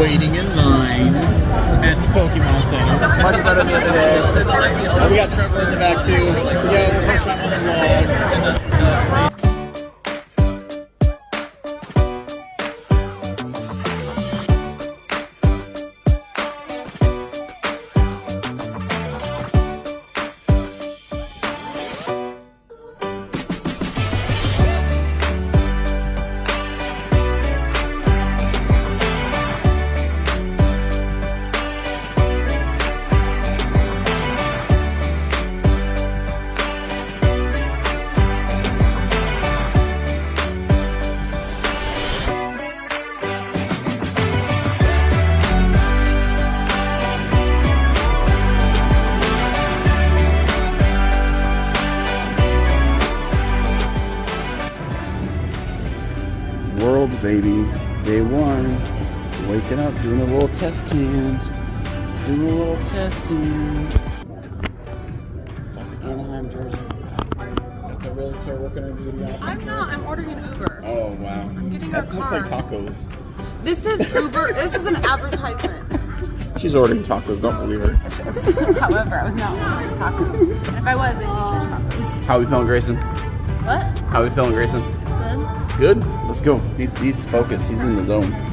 waiting in line at the Pokemon Center. Much better than the other day. We got Trevor in the back too. Yo, first time on the vlog. World, baby. Day one. Waking up, doing a little test hand. Doing a little test hand. Got the Anaheim jersey. Got the realtor working on video. I'm not. I'm ordering an Uber. Oh, wow. I'm getting that a looks car. like tacos. This is Uber. This is an advertisement. She's ordering tacos, don't believe her. However, I was not ordering tacos. And if I was, I'd eat tacos. How we feeling, Grayson? What? How we feeling, Grayson? Good. Good? Let's go. He's focused. He's in the zone.